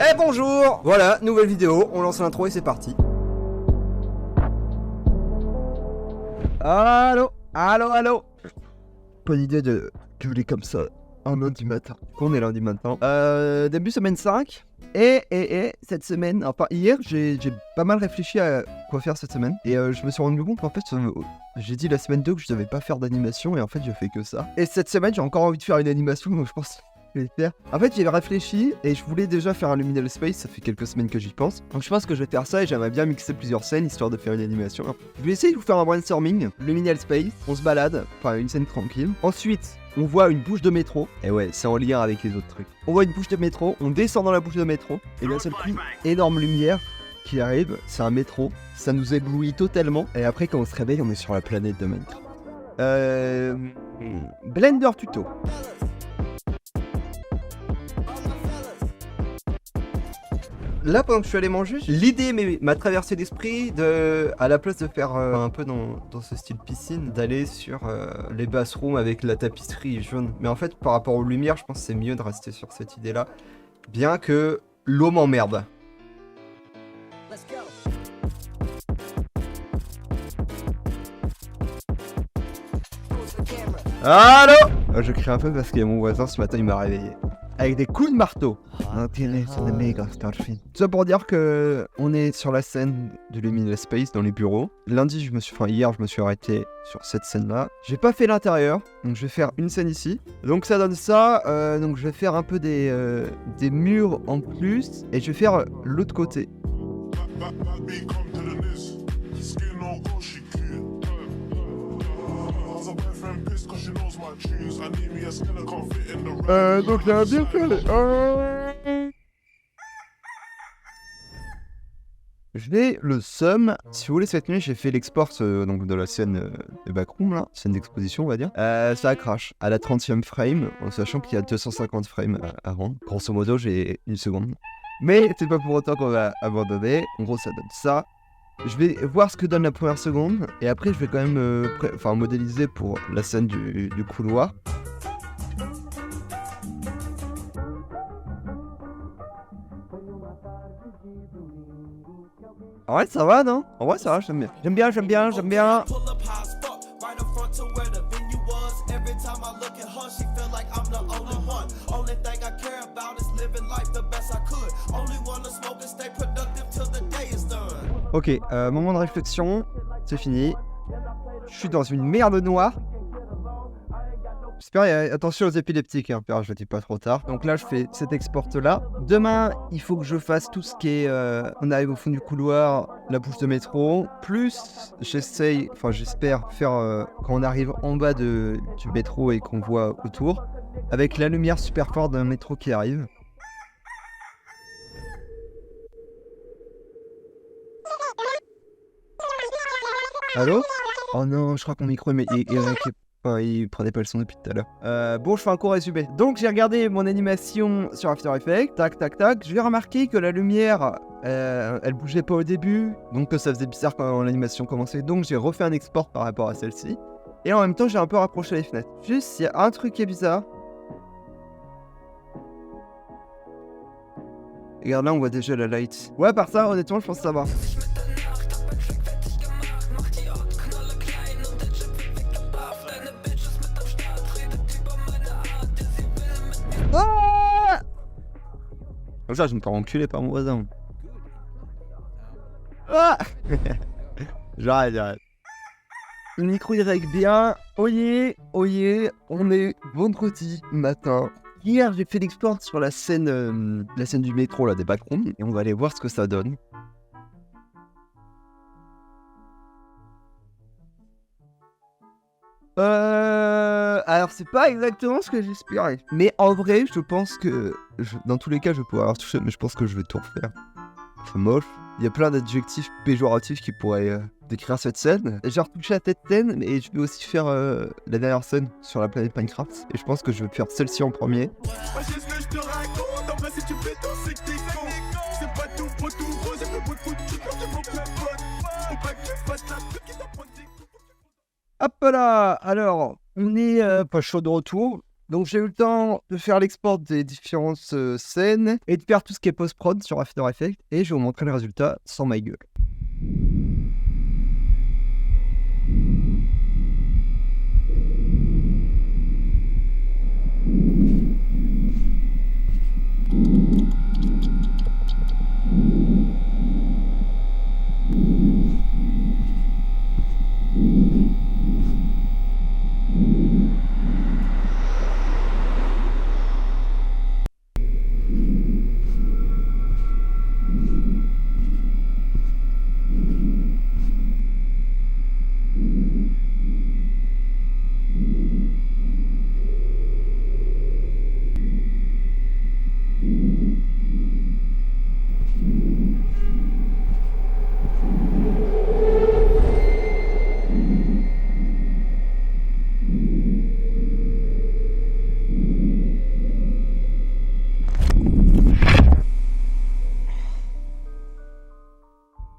Eh bonjour. Voilà, nouvelle vidéo, on lance l'intro et c'est parti. Allô. Pas d'idée de gueuler comme ça un lundi matin. On est lundi matin. Début semaine 5. Et cette semaine, enfin hier, j'ai pas mal réfléchi à quoi faire cette semaine. Et je me suis rendu compte qu'en fait, j'ai dit la semaine 2 que je devais pas faire d'animation. Et en fait, je fais que ça. Et cette semaine, j'ai encore envie de faire une animation. Donc je pense que je vais le faire. En fait, j'ai réfléchi et je voulais déjà faire un Luminal Space. Ça fait quelques semaines que j'y pense. Donc je pense que je vais faire ça et j'aimerais bien mixer plusieurs scènes histoire de faire une animation. Je vais essayer de vous faire un brainstorming. Luminal Space, on se balade. Enfin, une scène tranquille. Ensuite, on voit une bouche de métro. Et ouais, c'est en lien avec les autres trucs. On voit une bouche de métro, on descend dans la bouche de métro. Et d'un seul coup, énorme lumière qui arrive. C'est un métro. Ça nous éblouit totalement. Et après, quand on se réveille, on est sur la planète de Minecraft. Blender tuto. Là, pendant que je suis allé manger, l'idée m'a traversé l'esprit de, à la place de faire un peu dans ce style piscine, d'aller sur les bathrooms avec la tapisserie jaune. Mais en fait, par rapport aux lumières, je pense que c'est mieux de rester sur cette idée-là, bien que l'eau m'emmerde. Allô. Je crie un peu parce que mon voisin ce matin il m'a réveillé. Avec des coups de marteau. Ça pour dire que on est sur la scène de Luminal Space dans les bureaux. Lundi, hier, je me suis arrêté sur cette scène-là. J'ai pas fait l'intérieur, donc je vais faire une scène ici. Donc ça donne ça. Donc je vais faire un peu des murs en plus et je vais faire l'autre côté. Donc ça va bien faire les... Je vais le sum. Si vous voulez, cette nuit, j'ai fait l'export donc de la scène de backroom, là, scène d'exposition, on va dire. Ça a crash à la 30e frame, en sachant qu'il y a 250 frames à rendre. Grosso modo, j'ai une seconde. Mais c'est pas pour autant qu'on va abandonner. En gros, ça donne ça. Je vais voir ce que donne la première seconde. Et après, je vais quand même modéliser pour la scène du couloir. En vrai, ça va, non? En vrai, ça va, j'aime bien. J'aime bien. Ok, moment de réflexion, c'est fini. Je suis dans une merde noire. J'espère, attention aux épileptiques, hein, je le dis pas trop tard. Donc là, je fais cet export-là. Demain, il faut que je fasse tout ce qui est... on arrive au fond du couloir, la bouche de métro. Plus, j'espère faire quand on arrive en bas du métro et qu'on voit autour, avec la lumière super forte d'un métro qui arrive. Allô? Oh non, je crois que mon micro il prenait pas le son depuis tout à l'heure. Bon, je fais un court résumé. Donc, j'ai regardé mon animation sur After Effects. Tac. Je vais remarquer que la lumière, elle bougeait pas au début. Donc, que ça faisait bizarre quand l'animation commençait. Donc, j'ai refait un export par rapport à celle-ci. Et en même temps, j'ai un peu rapproché les fenêtres. Juste, il y a un truc qui est bizarre. Regarde là, on voit déjà la light. Ouais, par ça, honnêtement, je pense que ça va. Comme ça, je me fais enculer par mon voisin. Ah. J'arrête. Le micro il règle bien. Oyez, on est vendredi matin. Hier, j'ai fait l'export sur la scène du métro, là, des backrooms. Et on va aller voir ce que ça donne. Alors c'est pas exactement ce que j'espérais. Mais en vrai, je pense que... dans tous les cas, je vais pouvoir retoucher, mais je pense que je vais tout refaire. C'est moche. Il y a plein d'adjectifs péjoratifs qui pourraient décrire cette scène. J'ai retouché la tête scène, mais je vais aussi faire la dernière scène sur la planète Minecraft. Et je pense que je vais faire celle-ci en premier. Hop là. Alors, on est pas chaud de retour. Donc j'ai eu le temps de faire l'export des différentes scènes et de faire tout ce qui est post-prod sur After Effects et je vais vous montrer le résultat sans ma gueule.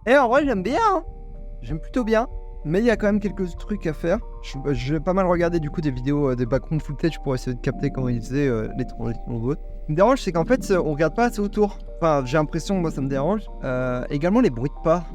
Et en vrai j'aime bien, hein. J'aime plutôt bien, mais il y a quand même quelques trucs à faire. J'ai pas mal regardé du coup des vidéos, des background footage pour essayer de capter comment ils faisaient les transitions de vote. Ce qui me dérange, c'est qu'en fait on regarde pas assez autour. Enfin j'ai l'impression, moi ça me dérange. Également les bruits de pas.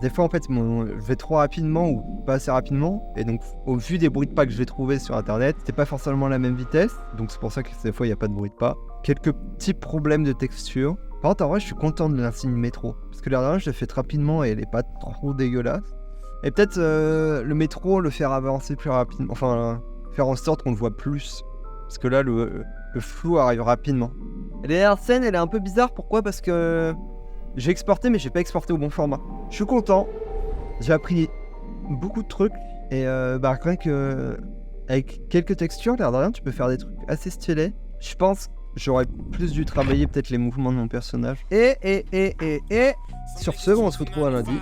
Des fois en fait je vais trop rapidement ou pas assez rapidement. Et donc au vu des bruits de pas que je vais trouver sur internet, c'est pas forcément la même vitesse. Donc c'est pour ça que des fois il n'y a pas de bruit de pas. Quelques petits problèmes de texture. Par contre, en vrai, je suis content de l'insigne métro. Parce que la dernière, je l'ai faite rapidement et elle est pas trop dégueulasse. Et peut-être le métro, le faire avancer plus rapidement. Enfin, faire en sorte qu'on le voit plus. Parce que là, le flou arrive rapidement. Et la dernière scène, elle est un peu bizarre. Pourquoi ? Parce que j'ai exporté, mais j'ai pas exporté au bon format. Je suis content. J'ai appris beaucoup de trucs. Et rien que avec quelques textures, l'air de rien, tu peux faire des trucs assez stylés. Je pense j'aurais plus dû travailler peut-être les mouvements de mon personnage. Et sur ce, on se retrouve à lundi.